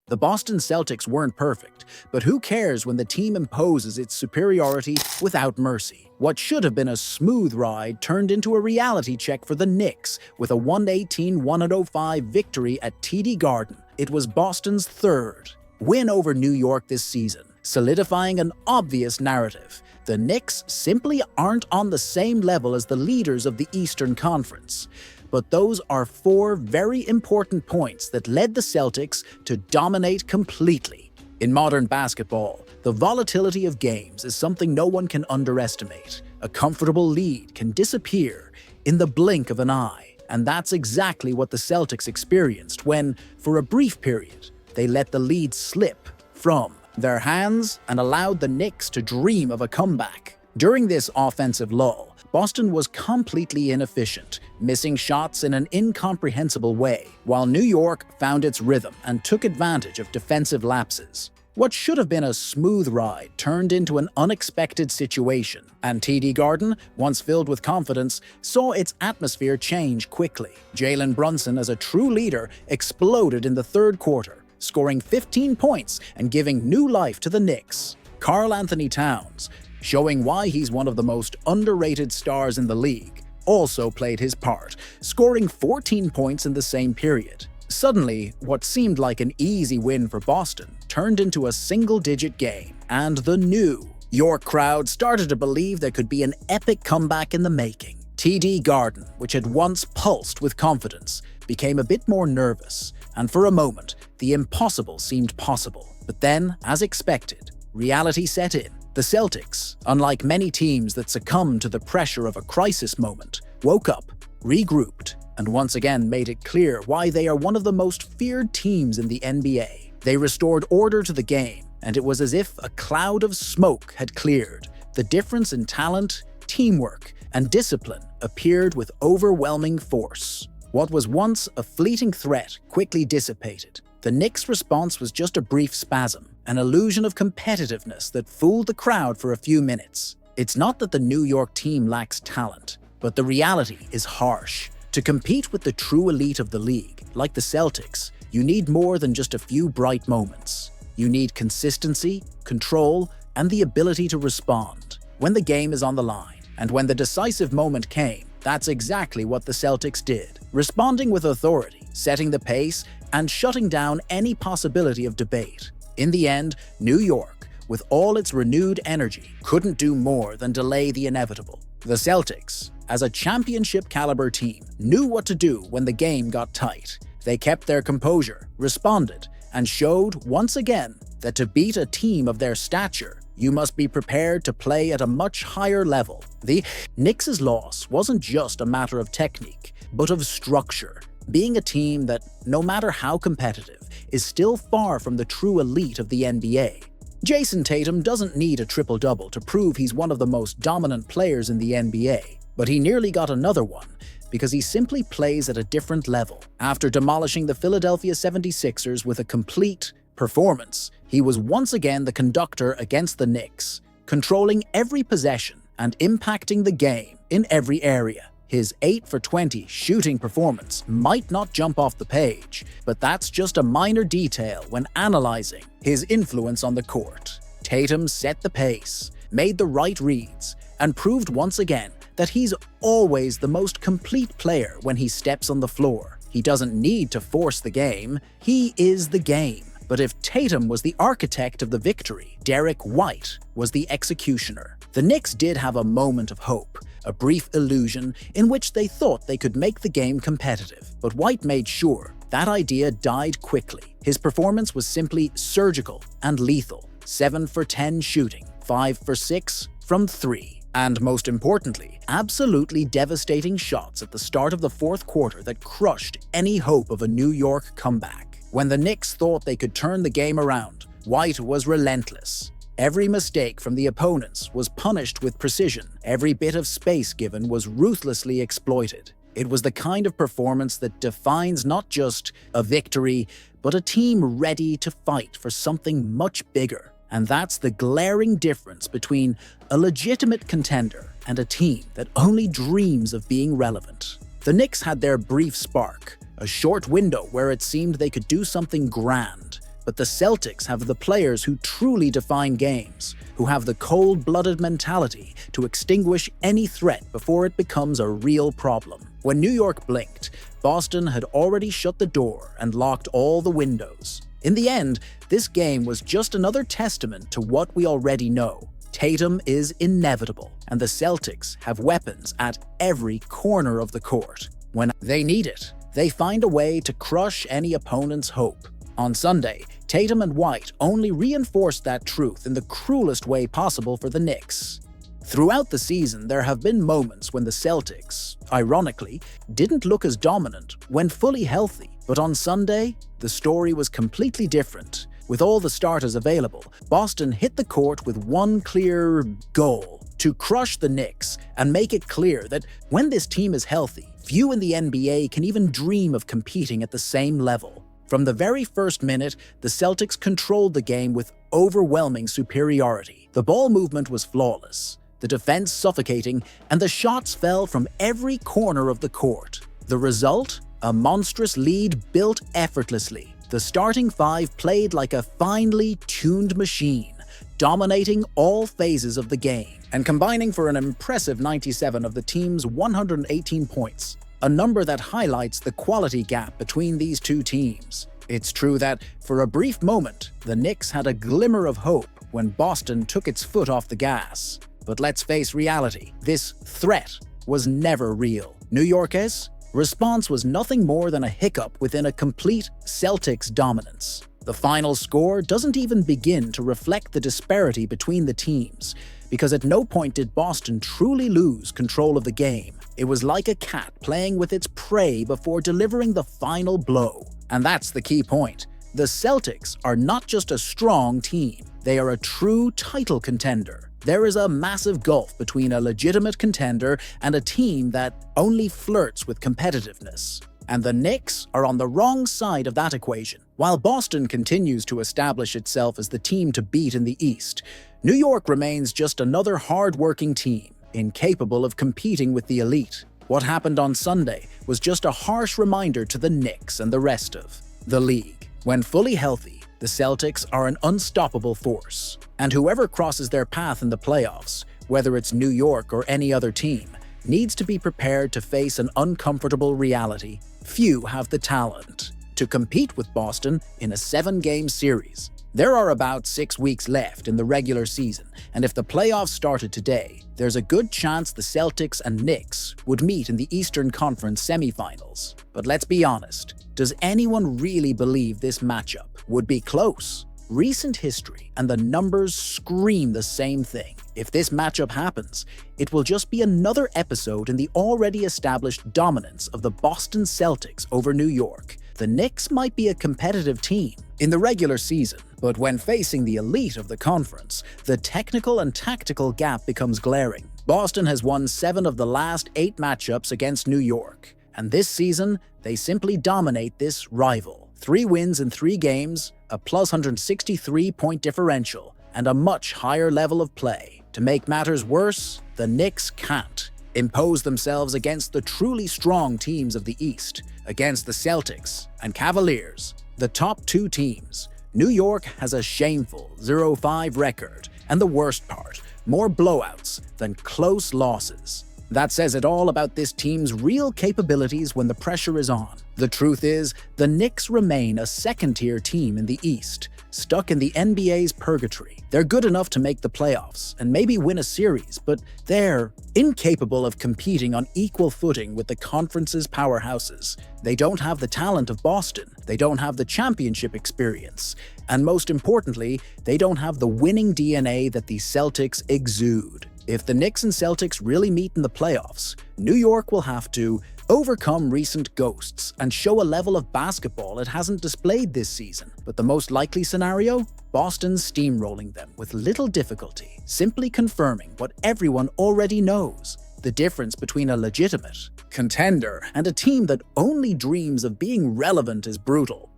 The Boston Celtics weren't perfect, but who cares when the team imposes its superiority without mercy? What should have been a smooth ride turned into a reality check for the Knicks with a 118-105 victory at TD Garden. It was Boston's third win over New York this season, solidifying an obvious narrative. The Knicks simply aren't on the same level as the leaders of the Eastern Conference. But those are four very important points that led the Celtics to dominate completely. In modern basketball, the volatility of games is something no one can underestimate. A comfortable lead can disappear in the blink of an eye, and that's exactly what the Celtics experienced when, for a brief period, they let the lead slip from their hands and allowed the Knicks to dream of a comeback. During this offensive lull, Boston was completely inefficient, missing shots in an incomprehensible way, while New York found its rhythm and took advantage of defensive lapses. What should have been a smooth ride turned into an unexpected situation, and TD Garden, once filled with confidence, saw its atmosphere change quickly. Jalen Brunson, as a true leader, exploded in the third quarter, scoring 15 points and giving new life to the Knicks. Karl Anthony Towns, showing why he's one of the most underrated stars in the league, also played his part, scoring 14 points in the same period. Suddenly, what seemed like an easy win for Boston turned into a single-digit game, and the New York crowd started to believe there could be an epic comeback in the making. TD Garden, which had once pulsed with confidence, became a bit more nervous, and for a moment, the impossible seemed possible. But then, as expected, reality set in. The Celtics, unlike many teams that succumb to the pressure of a crisis moment, woke up, regrouped, and once again made it clear why they are one of the most feared teams in the NBA. They restored order to the game, and it was as if a cloud of smoke had cleared. The difference in talent, teamwork, and discipline appeared with overwhelming force. What was once a fleeting threat quickly dissipated. The Knicks' response was just a brief spasm, an illusion of competitiveness that fooled the crowd for a few minutes. It's not that the New York team lacks talent, but the reality is harsh. To compete with the true elite of the league, like the Celtics, you need more than just a few bright moments. You need consistency, control, and the ability to respond when the game is on the line. And when the decisive moment came, that's exactly what the Celtics did, responding with authority, setting the pace, and shutting down any possibility of debate. In the end, New York, with all its renewed energy, couldn't do more than delay the inevitable. The Celtics, as a championship-caliber team, knew what to do when the game got tight. They kept their composure, responded, and showed once again that to beat a team of their stature, you must be prepared to play at a much higher level. The Knicks' loss wasn't just a matter of technique, but of structure. Being a team that, no matter how competitive, is still far from the true elite of the NBA. Jason Tatum doesn't need a triple-double to prove he's one of the most dominant players in the NBA, but he nearly got another one because he simply plays at a different level. After demolishing the Philadelphia 76ers with a complete performance, he was once again the conductor against the Knicks, controlling every possession and impacting the game in every area. His 8 for 20 shooting performance might not jump off the page, but that's just a minor detail when analyzing his influence on the court. Tatum set the pace, made the right reads, and proved once again that he's always the most complete player when he steps on the floor. He doesn't need to force the game, he is the game. But if Tatum was the architect of the victory, Derek White was the executioner. The Knicks did have a moment of hope, a brief illusion in which they thought they could make the game competitive. But White made sure that idea died quickly. His performance was simply surgical and lethal. 7 for 10 shooting, 5 for 6 from 3. And most importantly, absolutely devastating shots at the start of the fourth quarter that crushed any hope of a New York comeback. When the Knicks thought they could turn the game around, White was relentless. Every mistake from the opponents was punished with precision. Every bit of space given was ruthlessly exploited. It was the kind of performance that defines not just a victory, but a team ready to fight for something much bigger. And that's the glaring difference between a legitimate contender and a team that only dreams of being relevant. The Knicks had their brief spark, a short window where it seemed they could do something grand, but the Celtics have the players who truly define games, who have the cold-blooded mentality to extinguish any threat before it becomes a real problem. When New York blinked, Boston had already shut the door and locked all the windows. In the end, this game was just another testament to what we already know. Tatum is inevitable, and the Celtics have weapons at every corner of the court. When they need it, they find a way to crush any opponent's hope. On Sunday, Tatum and White only reinforced that truth in the cruelest way possible for the Knicks. Throughout the season, there have been moments when the Celtics, ironically, didn't look as dominant when fully healthy. But on Sunday, the story was completely different. With all the starters available, Boston hit the court with one clear goal: to crush the Knicks and make it clear that when this team is healthy, few in the NBA can even dream of competing at the same level. From the very first minute, the Celtics controlled the game with overwhelming superiority. The ball movement was flawless, the defense suffocating, and the shots fell from every corner of the court. The result? A monstrous lead built effortlessly. The starting five played like a finely tuned machine, dominating all phases of the game and combining for an impressive 97 of the team's 118 points, a number that highlights the quality gap between these two teams. It's true that, for a brief moment, the Knicks had a glimmer of hope when Boston took its foot off the gas. But let's face reality, this threat was never real. New York's response was nothing more than a hiccup within a complete Celtics dominance. The final score doesn't even begin to reflect the disparity between the teams, because at no point did Boston truly lose control of the game. It was like a cat playing with its prey before delivering the final blow. And that's the key point. The Celtics are not just a strong team, they are a true title contender. There is a massive gulf between a legitimate contender and a team that only flirts with competitiveness. And the Knicks are on the wrong side of that equation. While Boston continues to establish itself as the team to beat in the East, New York remains just another hard-working team, incapable of competing with the elite. What happened on Sunday was just a harsh reminder to the Knicks and the rest of the league. When fully healthy, the Celtics are an unstoppable force, and whoever crosses their path in the playoffs, whether it's New York or any other team, needs to be prepared to face an uncomfortable reality. Few have the talent to compete with Boston in a 7-game series. There are about 6 weeks left in the regular season, and if the playoffs started today, there's a good chance the Celtics and Knicks would meet in the Eastern Conference semifinals. But let's be honest, does anyone really believe this matchup would be close? Recent history and the numbers scream the same thing. If this matchup happens, it will just be another episode in the already established dominance of the Boston Celtics over New York. The Knicks might be a competitive team in the regular season, but when facing the elite of the conference, the technical and tactical gap becomes glaring. Boston has won 7 of the last 8 matchups against New York, and this season, they simply dominate this rival. 3 wins in 3 games, a plus 163-point differential, and a much higher level of play. To make matters worse, the Knicks can't impose themselves against the truly strong teams of the East, against the Celtics and Cavaliers, the top 2 teams. New York has a shameful 0-5 record, and the worst part, more blowouts than close losses. That says it all about this team's real capabilities when the pressure is on. The truth is, the Knicks remain a second-tier team in the East, stuck in the NBA's purgatory. They're good enough to make the playoffs and maybe win a series, but they're incapable of competing on equal footing with the conference's powerhouses. They don't have the talent of Boston, they don't have the championship experience, and most importantly, they don't have the winning DNA that the Celtics exude. If the Knicks and Celtics really meet in the playoffs, New York will have to overcome recent ghosts and show a level of basketball it hasn't displayed this season. But the most likely scenario? Boston's steamrolling them with little difficulty, simply confirming what everyone already knows: the difference between a legitimate contender and a team that only dreams of being relevant is brutal.